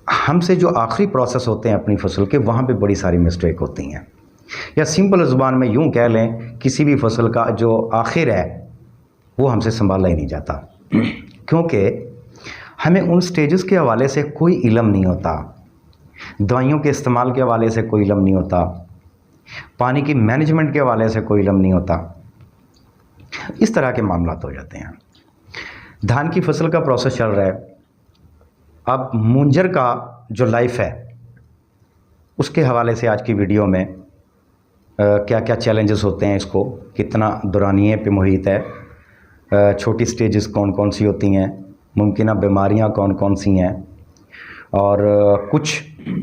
हमसे जो आखिरी प्रोसेस होते हैं अपनी फसल के, वहाँ पे बड़ी सारी मिस्टेक होती हैं। या सिंपल ज़ुबान में यूँ कह लें, किसी भी फसल का जो आखिर है वो हमसे संभाला ही नहीं जाता, क्योंकि हमें उन स्टेजेस के हवाले से कोई इल्म नहीं होता, दवाइयों के इस्तेमाल के हवाले से कोई इल्म नहीं होता, पानी की मैनेजमेंट के हवाले से कोई इल्म नहीं होता। इस तरह के मामलात हो जाते हैं। धान की फसल का प्रोसेस चल रहा है। अब मूंजर का जो लाइफ है उसके हवाले से आज की वीडियो में क्या क्या चैलेंजेस होते हैं, इसको कितना दौरानिए पे मुहित है, छोटी स्टेजेस कौन कौन सी होती हैं, मुमकिन बीमारियां कौन कौन सी हैं, और कुछ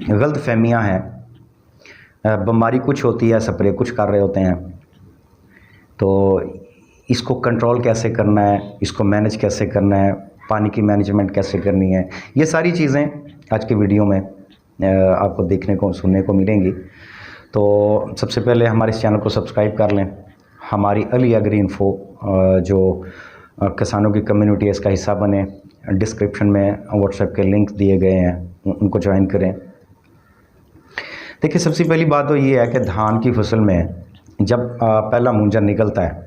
गलत फहमियाँ हैं। बीमारी कुछ होती है, स्प्रे कुछ कर रहे होते हैं, तो इसको कंट्रोल कैसे करना है, इसको मैनेज कैसे करना है, पानी की मैनेजमेंट कैसे करनी है, ये सारी चीज़ें आज की वीडियो में आपको देखने को सुनने को मिलेंगी। तो सबसे पहले हमारे इस चैनल को सब्सक्राइब कर लें। हमारी अली एग्री इन्फो जो किसानों की कम्युनिटी है, इसका हिस्सा बने। डिस्क्रिप्शन में व्हाट्सएप के लिंक दिए गए हैं, उनको ज्वाइन करें। देखिए, सबसे पहली बात तो ये है कि धान की फसल में जब पहला मूंजर निकलता है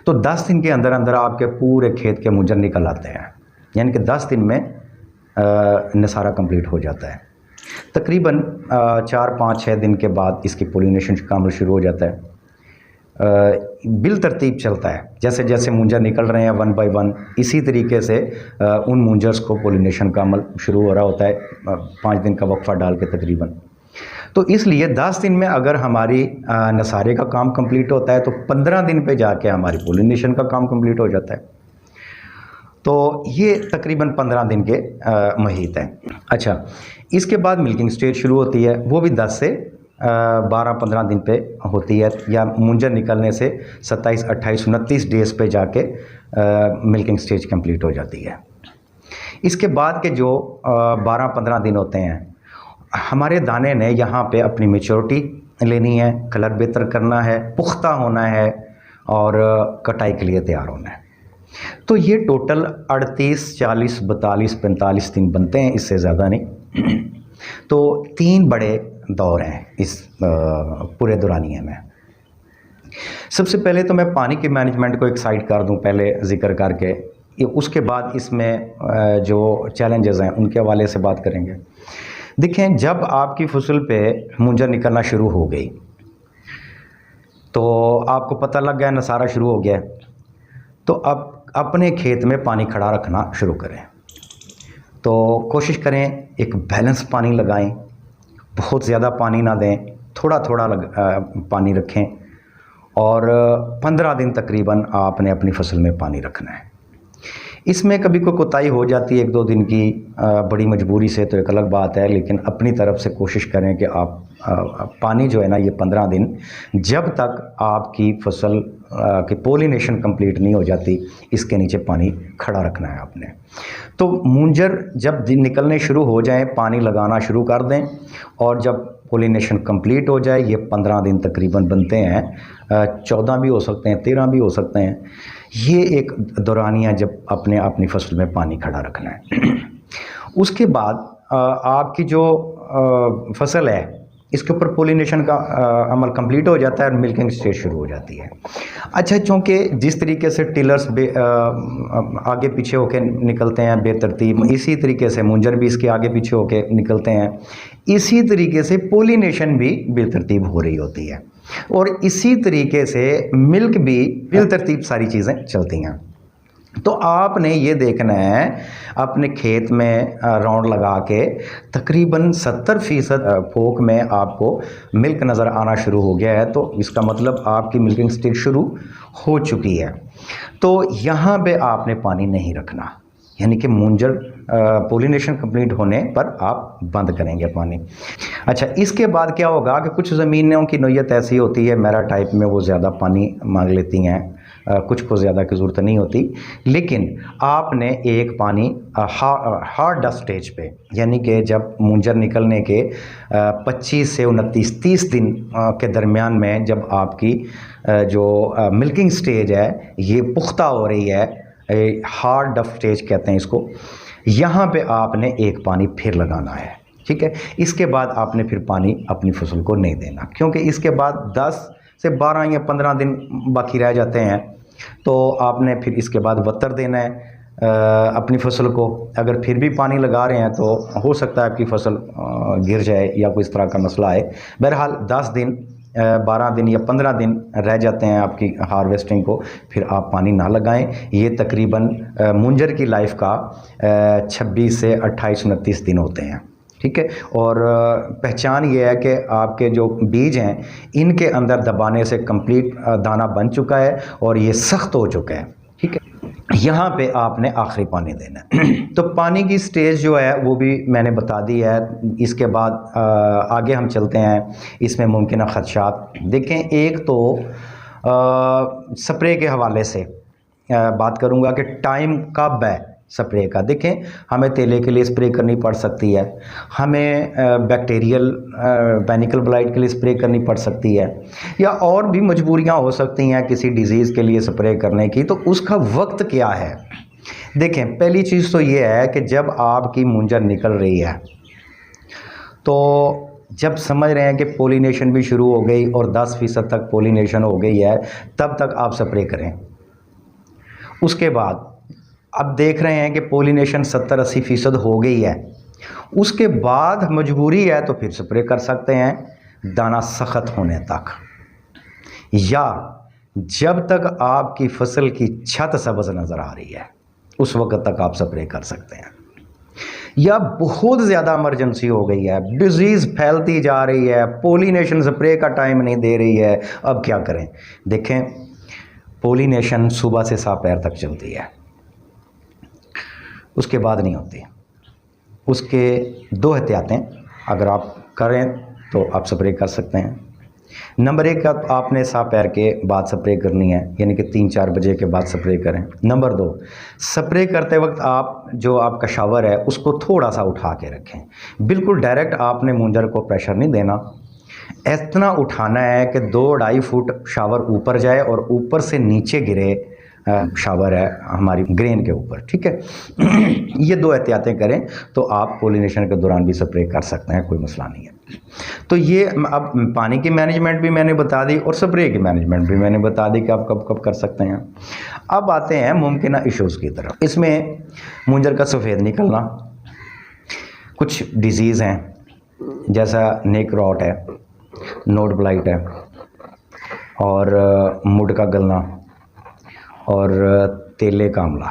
तो 10 दिन के अंदर अंदर आपके पूरे खेत के मूंजर निकल आते हैं, यानी कि 10 दिन में नसारा कंप्लीट हो जाता है। तकरीबन 4, 5, 6 दिन के बाद इसकी पोलिनेशन का अमल शुरू हो जाता है। बिल तरतीब चलता है, जैसे जैसे मूंजर निकल रहे हैं 1 बाय 1, इसी तरीके से उन मूंजर्स को पोलिनेशन का अमल शुरू हो रहा होता है 5 दिन का वक्फा डाल के तकरीबन। तो इसलिए 10 दिन में अगर हमारी नसारे का काम कंप्लीट होता है तो 15 दिन पे जाके हमारी पोलिनेशन का काम कंप्लीट हो जाता है। तो ये तकरीबन 15 दिन के मुहित है। अच्छा, इसके बाद मिल्किंग स्टेज शुरू होती है, वो भी 10 से 12-15 दिन पे होती है, या मूंजर निकलने से 27, 28, 29 डेज़ पे जाके मिल्किंग स्टेज कंप्लीट हो जाती है। इसके बाद के जो 12-15 दिन होते हैं, हमारे दाने ने यहाँ पे अपनी मैच्योरिटी लेनी है, कलर बेहतर करना है, पुख्ता होना है और कटाई के लिए तैयार होना है। तो ये टोटल 38, 40, 42, 45 दिन बनते हैं, इससे ज़्यादा नहीं। तो 3 बड़े दौर हैं इस पूरे दौरानिए में। सबसे पहले तो मैं पानी की मैनेजमेंट को एक साइड कर दूं पहले ज़िक्र करके, उसके बाद इसमें जो चैलेंजेस हैं उनके हवाले से बात करेंगे। देखें, जब आपकी फसल पे मूंजर निकलना शुरू हो गई तो आपको पता लग गया नसारा शुरू हो गया, तो अब अपने खेत में पानी खड़ा रखना शुरू करें। तो कोशिश करें एक बैलेंस पानी लगाएं, बहुत ज़्यादा पानी ना दें, थोड़ा थोड़ा पानी रखें, और 15 दिन तकरीबन आपने अपनी फसल में पानी रखना है। इसमें कभी कोई कोताही हो जाती है 1-2 दिन की बड़ी मजबूरी से, तो एक अलग बात है, लेकिन अपनी तरफ से कोशिश करें कि आप पानी जो है ना, ये 15 दिन जब तक आपकी फसल की पोलिनेशन कंप्लीट नहीं हो जाती, इसके नीचे पानी खड़ा रखना है आपने। तो मूंजर जब दिन निकलने शुरू हो जाए, पानी लगाना शुरू कर दें, और जब पोलिनेशन कंप्लीट हो जाए, ये 15 दिन तकरीबन बनते हैं, 14 भी हो सकते हैं, 13 भी हो सकते हैं। ये एक दौरानिया जब अपनी फसल में पानी खड़ा रखना है। उसके बाद आपकी जो फसल है, इसके ऊपर पोलिनेशन का अमल कंप्लीट हो जाता है और मिल्किंग स्टेज शुरू हो जाती है। अच्छा, चूँकि जिस तरीके से टिलर्स आगे पीछे होके निकलते हैं बेतरतीब, इसी तरीके से मूंजर भी इसके आगे पीछे होके निकलते हैं, इसी तरीके से पोलिनेशन भी बेतरतीब हो रही होती है, और इसी तरीके से मिल्क भी बेतरतीब सारी चीज़ें चलती हैं। तो आपने ये देखना है अपने खेत में राउंड लगा के तकरीबन 70% फोक में आपको मिल्क नज़र आना शुरू हो गया है, तो इसका मतलब आपकी मिल्किंग स्टेज शुरू हो चुकी है। तो यहाँ पे आपने पानी नहीं रखना, यानी कि मूंजर पोलिनेशन कंप्लीट होने पर आप बंद करेंगे पानी। अच्छा, इसके बाद क्या होगा कि कुछ ज़मीनों की नौयत ऐसी होती है, मेरा टाइप में, वो ज़्यादा पानी मांग लेती हैं, कुछ को ज़्यादा की ज़रूरत नहीं होती, लेकिन आपने एक पानी हार्ड स्टेज पे, यानी कि जब मूंजर निकलने के 25 से 29, 30 दिन के दरमियान में जब आपकी जो मिल्किंग स्टेज है ये पुख्ता हो रही है, हार्ड स्टेज कहते हैं इसको, यहाँ पे आपने एक पानी फिर लगाना है, ठीक है। इसके बाद आपने फिर पानी अपनी फसल को नहीं देना, क्योंकि इसके बाद 10 से 12 या 15 दिन बाकी रह जाते हैं, तो आपने फिर इसके बाद वतर देना है अपनी फसल को। अगर फिर भी पानी लगा रहे हैं तो हो सकता है आपकी फसल गिर जाए या कोई इस तरह का मसला आए। बहरहाल 10 दिन 12 दिन या 15 दिन रह जाते हैं आपकी हार्वेस्टिंग को, फिर आप पानी ना लगाएं। ये तकरीबन मुंजर की लाइफ का 26 से 28-29 दिन होते हैं, ठीक है। और पहचान ये है कि आपके जो बीज हैं इनके अंदर दबाने से कंप्लीट दाना बन चुका है और ये सख्त हो चुका है, ठीक है। यहाँ पे आपने आखिरी पानी देना है। तो पानी की स्टेज जो है वो भी मैंने बता दी है। इसके बाद आगे हम चलते हैं, इसमें मुमकिन ख़दशात देखें। एक तो स्प्रे के हवाले से बात करूँगा कि टाइम कब है स्प्रे का। देखें, हमें तेले के लिए स्प्रे करनी पड़ सकती है, हमें बैक्टीरियल बैनिकल ब्लाइट के लिए स्प्रे करनी पड़ सकती है, या और भी मजबूरियां हो सकती हैं किसी डिज़ीज़ के लिए स्प्रे करने की। तो उसका वक्त क्या है? देखें, पहली चीज़ तो ये है कि जब आपकी मुंजर निकल रही है, तो जब समझ रहे हैं कि पोलिनेशन भी शुरू हो गई और 10% तक पोलिनेशन हो गई है, तब तक आप स्प्रे करें। उसके बाद अब देख रहे हैं कि पोलिनेशन 70-80% हो गई है, उसके बाद मजबूरी है तो फिर स्प्रे कर सकते हैं दाना सख्त होने तक, या जब तक आपकी फसल की छत सब्ज़ नज़र आ रही है उस वक्त तक आप स्प्रे कर सकते हैं। या बहुत ज़्यादा इमरजेंसी हो गई है, डिजीज़ फैलती जा रही है, पोलिनेशन स्प्रे का टाइम नहीं दे रही है, अब क्या करें? देखें, पोलिनेशन सुबह से दोपहर तक चलती है, उसके बाद नहीं होती। उसके 2 एहतियातें अगर आप करें तो आप स्प्रे कर सकते हैं। नंबर 1 आपने दोपहर के बाद स्प्रे करनी है, यानी कि 3-4 बजे के बाद स्प्रे करें। नंबर 2, स्प्रे करते वक्त आप जो आपका शावर है उसको थोड़ा सा उठा के रखें। बिल्कुल डायरेक्ट आपने मुंजर को प्रेशर नहीं देना, इतना उठाना है कि 2-2.5 फुट शावर ऊपर जाए और ऊपर से नीचे गिरे शावर है हमारी ग्रेन के ऊपर, ठीक है। ये 2 एहतियातें करें तो आप पोलिनेशन के दौरान भी स्प्रे कर सकते हैं, कोई मसला नहीं है। तो ये अब पानी की मैनेजमेंट भी मैंने बता दी और स्प्रे की मैनेजमेंट भी मैंने बता दी कि आप कब कब कर सकते हैं। अब आते हैं मुमकिन इश्यूज़ की तरफ। इसमें मुंजर का सफ़ेद निकलना, कुछ डिज़ीज़ हैं जैसा नेक रॉट है, नोड ब्लाइट है, और मुड का गलना और तेले का अमला।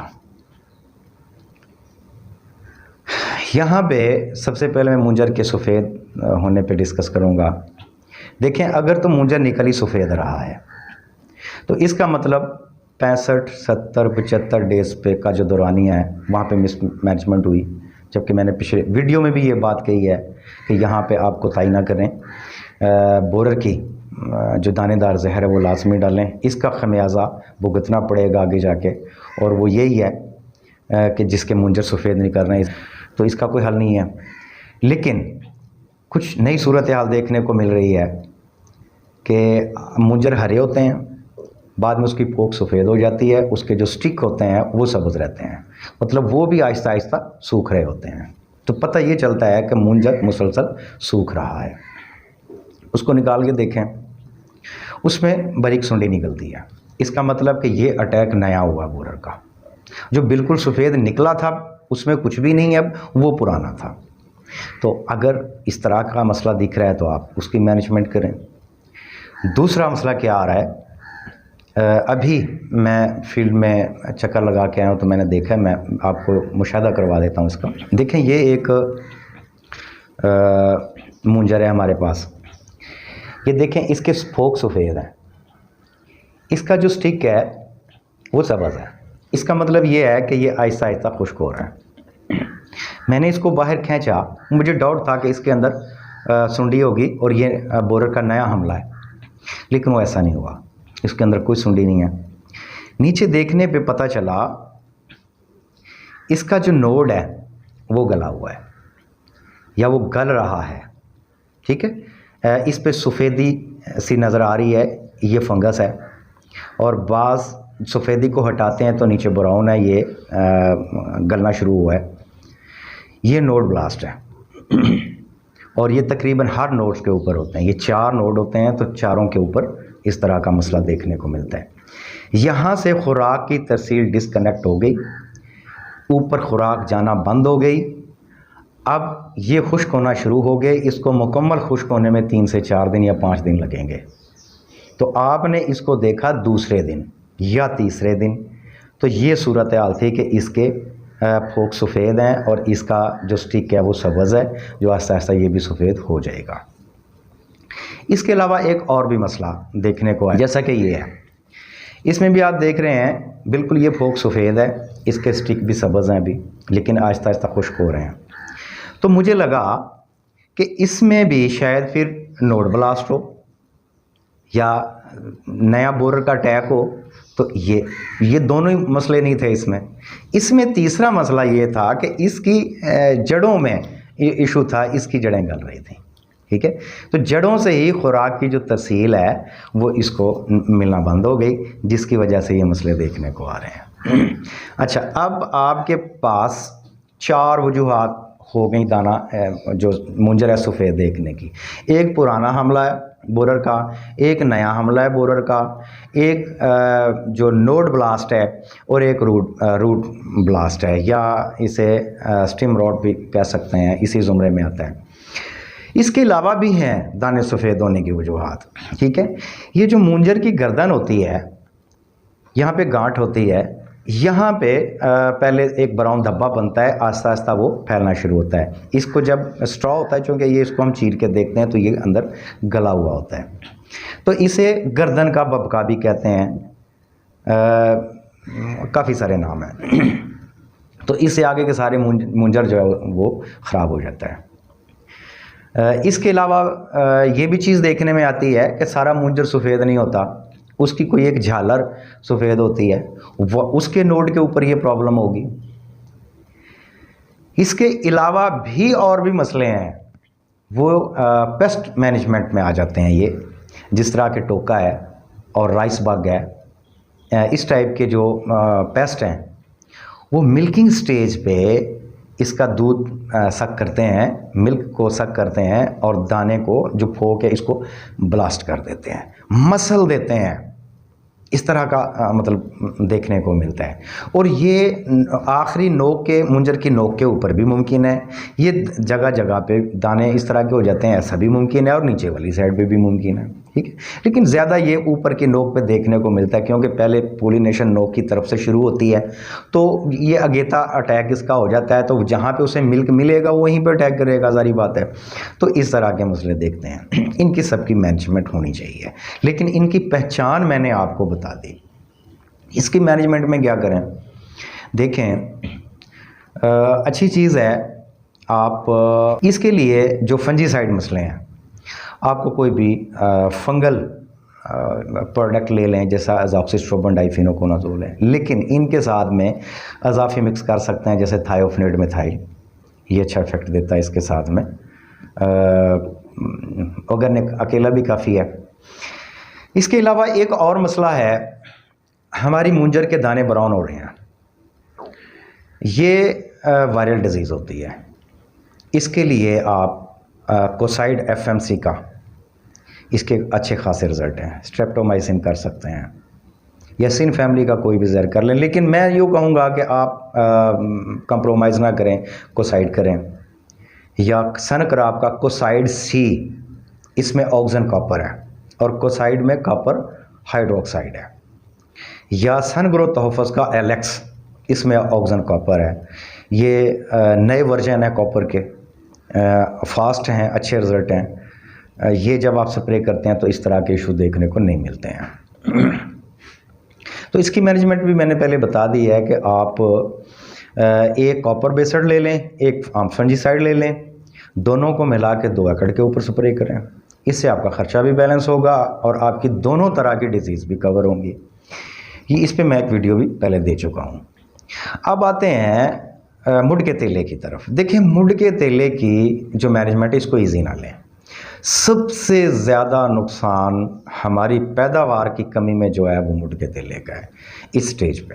यहाँ पे सबसे पहले मैं मुंजर के सफ़ेद होने पे डिस्कस करूँगा। देखें, अगर तो मुंजर निकली सफ़ेद रहा है तो इसका मतलब 65, 70, 75 डेज़ पे का जो दौरानिया है वहाँ पे मिसमैनेजमेंट हुई। जबकि मैंने पिछले वीडियो में भी ये बात कही है कि यहाँ पे आप कोताही ना करें, बोरर की जो दानेदार जहर है वो लाजमी डालें। इसका खमियाजा भुगतना पड़ेगा आगे जाके, और वो यही है कि जिसके मुंजर सफ़ेद नहीं कर रहे हैं, तो इसका कोई हल नहीं है। लेकिन कुछ नई सूरत हाल देखने को मिल रही है कि मुंजर हरे होते हैं, बाद में उसकी पोक सफ़ेद हो जाती है, उसके जो स्टिक होते हैं वो सब्ज़ रहते हैं, मतलब वो भी आहिस्ता आहिस्ता सूख रहे होते हैं। तो पता ये चलता है कि मुंजर मुसलसल सूख रहा है। उसको निकाल के देखें, उसमें बारीक सुंडी निकलती है, इसका मतलब कि ये अटैक नया हुआ बोरर का। जो बिल्कुल सफ़ेद निकला था उसमें कुछ भी नहीं है, अब वो पुराना था। तो अगर इस तरह का मसला दिख रहा है तो आप उसकी मैनेजमेंट करें। दूसरा मसला क्या आ रहा है, अभी मैं फील्ड में चक्कर लगा के आया हूँ तो मैंने देखा है, मैं आपको मुशाहदा करवा देता हूँ इसका। देखें, ये एक मुंजर है हमारे पास, ये देखें, इसके स्पोक सफ़ेद हैं, इसका जो स्टिक है वो सब्ज़ है। इसका मतलब ये है कि ये आहिस्ता आहिस्ता खुश्क हो रहा है। मैंने इसको बाहर खींचा, मुझे डाउट था कि इसके अंदर सुंडी होगी और ये बोरर का नया हमला है, लेकिन वो ऐसा नहीं हुआ, इसके अंदर कोई सुंडी नहीं है। नीचे देखने पे पता चला इसका जो नोड है वो गला हुआ है या वो गल रहा है, ठीक है। इस पे सफ़ेदी सी नज़र आ रही है, ये फंगस है, और बाज़ सफ़ेदी को हटाते हैं तो नीचे ब्राउन है, ये गलना शुरू हुआ है। ये नोड ब्लास्ट है और ये तकरीबन हर नोड्स के ऊपर होते हैं। ये 4 नोड होते हैं तो चारों के ऊपर इस तरह का मसला देखने को मिलता है। यहाँ से खुराक की तरसील डिस्कनेक्ट हो गई, ऊपर खुराक जाना बंद हो गई। अब ये खुश्क होना शुरू हो गए। इसको मुकम्मल खुश्क होने में 3 से 4 दिन या 5 दिन लगेंगे। तो आपने इसको देखा दूसरे दिन या तीसरे दिन, तो ये सूरत हाल थी कि इसके फोक सफ़ेद हैं और इसका जो स्टिक है वो सब्ज़ है, जो आहिस्ता आहिस्ता ये भी सफ़ेद हो जाएगा। इसके अलावा एक और भी मसला देखने को आया, जैसा कि ये है, इसमें भी आप देख रहे हैं बिल्कुल ये फोक सफ़ेद है, इसके स्टिक भी सब्ज़ हैं अभी, लेकिन आहिस्ता आहिस्ता खुश्क हो रहे हैं। तो मुझे लगा कि इसमें भी शायद फिर नोड ब्लास्ट हो या नया बोरर का अटैक हो। तो ये दोनों ही मसले नहीं थे इसमें तीसरा मसला ये था कि इसकी जड़ों में इशू था, इसकी जड़ें गल रही थी। ठीक है, तो जड़ों से ही खुराक की जो तरसील है वो इसको मिलना बंद हो गई, जिसकी वजह से ये मसले देखने को आ रहे हैं। अच्छा, अब आपके पास 4 वजूहात हो गई दाना जो मुंजर है सफ़ेद देखने की। एक पुराना हमला है बोरर का, एक नया हमला है बोरर का, एक जो नोड ब्लास्ट है और एक रूट ब्लास्ट है, या इसे स्टिम रॉट भी कह सकते हैं, इसी ज़ुमरे में आता है। इसके अलावा भी हैं दाने सफ़ेद होने की वजूहात। ठीक है, ये जो मुंजर की गर्दन होती है, यहाँ पे गांठ होती है, यहाँ पे पहले एक ब्राउन धब्बा बनता है, आहिस्ता आहिस्ता वो फैलना शुरू होता है। इसको जब स्ट्रॉ होता है, चूँकि ये इसको हम चीर के देखते हैं तो ये अंदर गला हुआ होता है, तो इसे गर्दन का बबका भी कहते हैं। काफ़ी सारे नाम हैं। तो इससे आगे के सारे मुंजर जो है वो ख़राब हो जाता है। इसके अलावा ये भी चीज़ देखने में आती है कि सारा मुंजर सफ़ेद नहीं होता, उसकी कोई एक झालर सफ़ेद होती है, वो उसके नोड के ऊपर ये प्रॉब्लम होगी। इसके अलावा भी और भी मसले हैं, वो पेस्ट मैनेजमेंट में आ जाते हैं। ये जिस तरह के टोका है और राइस बग है, इस टाइप के जो पेस्ट हैं वो मिल्किंग स्टेज पे इसका दूध सक करते हैं, मिल्क को सक करते हैं और दाने को जो फोक है इसको ब्लास्ट कर देते हैं, मसल देते हैं। इस तरह का मतलब देखने को मिलता है। और ये आखिरी नोक के मुंजर की नोक के ऊपर भी मुमकिन है, ये जगह जगह पे दाने इस तरह के हो जाते हैं, ऐसा भी मुमकिन है, और नीचे वाली साइड पे भी मुमकिन है। ठीक है, लेकिन ज़्यादा ये ऊपर की नोक पे देखने को मिलता है, क्योंकि पहले पोलिनेशन नोक की तरफ से शुरू होती है, तो ये अगेता अटैक इसका हो जाता है, तो जहाँ पे उसे मिल्क मिलेगा वहीं पर अटैक करेगा, सारी बात है। तो इस तरह के मसले देखते हैं। इनकी सबकी मैनेजमेंट होनी चाहिए, लेकिन इनकी पहचान मैंने आपको बता दी। इसकी मैनेजमेंट में क्या करें, देखें, अच्छी चीज़ है आप इसके लिए जो फंजीसाइड मसले हैं, आपको कोई भी फंगल प्रोडक्ट ले लें, जैसा अज़ॉक्सिस्ट्रोबिन डाइफिनोकोनाज़ोल है, लेकिन इनके साथ में अज़ाफ़ी मिक्स कर सकते हैं, जैसे थायोफिनेट मिथाइल, ये अच्छा इफेक्ट देता है इसके साथ में। ऑर्गेनिक अकेला भी काफ़ी है। इसके अलावा एक और मसला है, हमारी मुंजर के दाने ब्राउन हो रहे हैं, ये वायरल डिजीज़ होती है। इसके लिए आप कोसाइड FMC का, इसके अच्छे खासे रिज़ल्ट हैं। स्ट्रेप्टोमाइसिन कर सकते हैं या सिन फैमिली का कोई भी जहर कर लें, लेकिन मैं यूँ कहूँगा कि आप कंप्रोमाइज़ ना करें, कोसाइड करें, या सन क्रॉप का कोसाइड C, इसमें ऑक्सीजन कॉपर है और कोसाइड में कॉपर हाइड्रोक्साइड है, या सन ग्रो तोहफ़स का LX, इसमें ऑक्सीजन कॉपर है। ये नए वर्जन है कॉपर के, फास्ट हैं, अच्छे रिज़ल्ट हैं। ये जब आप स्प्रे करते हैं तो इस तरह के इशू देखने को नहीं मिलते हैं। तो इसकी मैनेजमेंट भी मैंने पहले बता दी है कि आप एक कॉपर बेस्ड ले लें, एक फंजीसाइड ले लें, दोनों को मिला के 2 एकड़ के ऊपर स्प्रे करें। इससे आपका ख़र्चा भी बैलेंस होगा और आपकी दोनों तरह की डिजीज़ भी कवर होंगी। ये इस पे मैं एक वीडियो भी पहले दे चुका हूँ। अब आते हैं मुड के तेले की तरफ। देखिए, मुड के तेले की जो मैनेजमेंट है, इसको ईजी ना लें। सबसे ज़्यादा नुकसान हमारी पैदावार की कमी में जो है वो मुड के तेले का है इस स्टेज पे।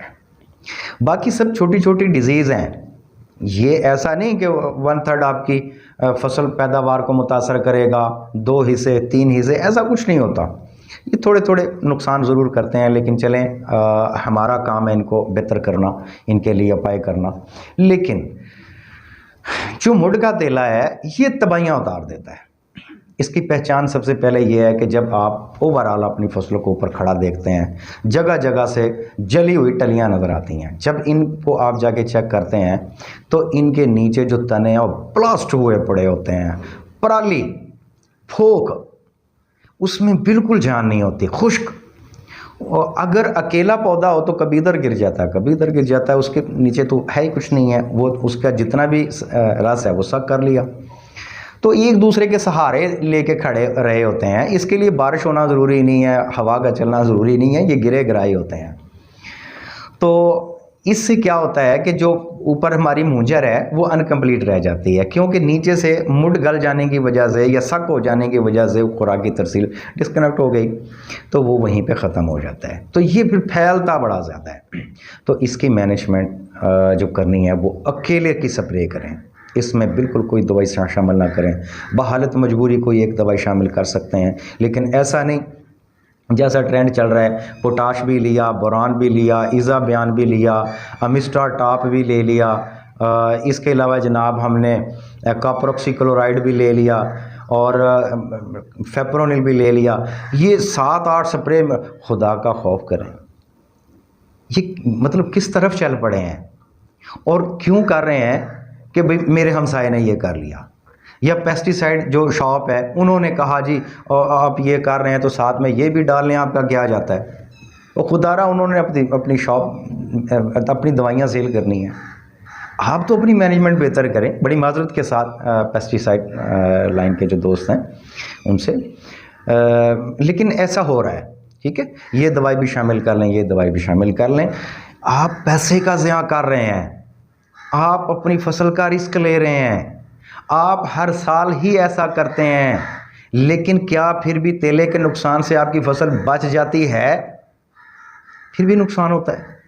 बाकी सब छोटी छोटी डिजीज़ हैं, ये ऐसा नहीं कि 1/3 आपकी फसल पैदावार को मुतासर करेगा, 2 हिस्से 3 हिस्से, ऐसा कुछ नहीं होता। ये थोड़े थोड़े नुकसान ज़रूर करते हैं, लेकिन चलें, हमारा काम है इनको बेहतर करना, इनके लिए उपाय करना। लेकिन जो मुड़ का तेला है ये तबाहियाँ उतार देता है। इसकी पहचान सबसे पहले ये है कि जब आप ओवरऑल अपनी फसलों को ऊपर खड़ा देखते हैं, जगह जगह से जली हुई टलियां नज़र आती हैं। जब इनको आप जाके चेक करते हैं तो इनके नीचे जो तने हैं वो ब्लास्ट हुए पड़े होते हैं, पराली फोक, उसमें बिल्कुल जान नहीं होती, खुश्क। और अगर अकेला पौधा हो तो कभी इधर गिर जाता है, कभी इधर गिर जाता है, उसके नीचे तो है ही कुछ नहीं है, वो उसका जितना भी रस है वो सक कर लिया। तो एक दूसरे के सहारे लेके खड़े रहे होते हैं। इसके लिए बारिश होना ज़रूरी नहीं है, हवा का चलना ज़रूरी नहीं है, ये गिरे गिराए होते हैं। तो इससे क्या होता है कि जो ऊपर हमारी मूंजर है वो अनकम्प्लीट रह जाती है, क्योंकि नीचे से मुड़ गल जाने की वजह से या सक हो जाने की वजह से खुराक की तरसील डिस्कनेक्ट हो गई, तो वो वहीं पे ख़त्म हो जाता है। तो ये फिर फैलता बड़ा ज़्यादा है। तो इसकी मैनेजमेंट जो करनी है वो अकेले की स्प्रे करें, इसमें बिल्कुल कोई दवाई शामिल ना करें। बहालत मजबूरी कोई एक दवाई शामिल कर सकते हैं, लेकिन ऐसा नहीं जैसा ट्रेंड चल रहा है, पोटाश भी लिया, बोरान भी लिया, इज़ा बयान भी लिया, अमिस्टा टॉप भी ले लिया, इसके अलावा जनाब हमने कॉपर ऑक्सीक्लोराइड भी ले लिया और फेप्रोनिल भी ले लिया। ये 7-8 स्प्रे में खुदा का खौफ करें, ये मतलब किस तरफ चल पड़े हैं और क्यों कर रहे हैं कि भाई मेरे हमसाये ने ये कर लिया, या पेस्टिसाइड जो शॉप है उन्होंने कहा जी आप ये कर रहे हैं तो साथ में ये भी डाल लें, आपका क्या जाता है। वो खुदारा उन्होंने अपनी शॉप अपनी दवाइयाँ सेल करनी है, आप तो अपनी मैनेजमेंट बेहतर करें। बड़ी माजरत के साथ पेस्टिसाइड लाइन के जो दोस्त हैं उनसे, लेकिन ऐसा हो रहा है। ठीक है, ये दवाई भी शामिल कर लें, ये दवाई भी शामिल कर लें। आप पैसे का ज़िया कर रहे हैं, आप अपनी फसल का रिस्क ले रहे हैं, आप हर साल ही ऐसा करते हैं, लेकिन क्या फिर भी तेले के नुकसान से आपकी फसल बच जाती है? फिर भी नुकसान होता है।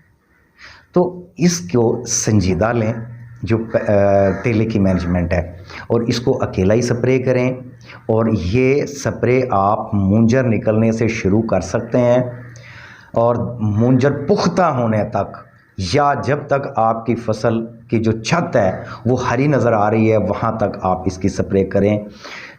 तो इसको संजीदा लें जो तेले की मैनेजमेंट है, और इसको अकेला ही स्प्रे करें। और ये स्प्रे आप मूंजर निकलने से शुरू कर सकते हैं और मूंजर पुख्ता होने तक, या जब तक आपकी फसल की जो छत है वो हरी नज़र आ रही है वहाँ तक आप इसकी स्प्रे करें।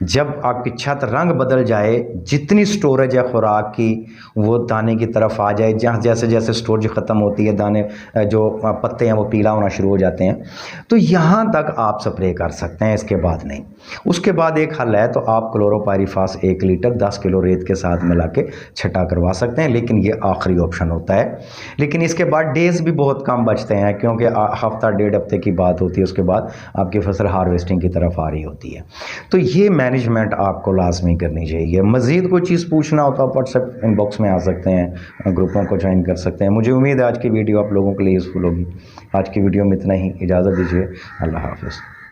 जब आपकी छत रंग बदल जाए, जितनी स्टोरेज है खुराक की वो दाने की तरफ आ जाए, जहाँ जैसे जैसे स्टोरेज ख़त्म होती है दाने जो पत्ते हैं वो पीला होना शुरू हो जाते हैं, तो यहाँ तक आप स्प्रे कर सकते हैं, इसके बाद नहीं। उसके बाद एक हल है, तो आप क्लोरोपायरीफास 1 लीटर 10 किलो रेत के साथ मिला के छटा करवा सकते हैं, लेकिन ये आखिरी ऑप्शन होता है। लेकिन इसके बाद डेज़ भी बहुत कम बचते हैं, क्योंकि हफ्ता 1.5 हफ्ते की बात होती है, उसके बाद आपकी फसल हार्वेस्टिंग की तरफ आ रही होती है। तो ये मैनेजमेंट आपको लाजमी करनी चाहिए। मज़ीद कोई चीज़ पूछना हो तो आप व्हाट्सएप इनबॉक्स में आ सकते हैं, ग्रुपों को ज्वाइन कर सकते हैं। मुझे उम्मीद है आज की वीडियो आप लोगों के लिए यूज़फुल होगी। आज की वीडियो में इतना ही, इजाज़त दीजिए, अल्लाह हाफ़िज़।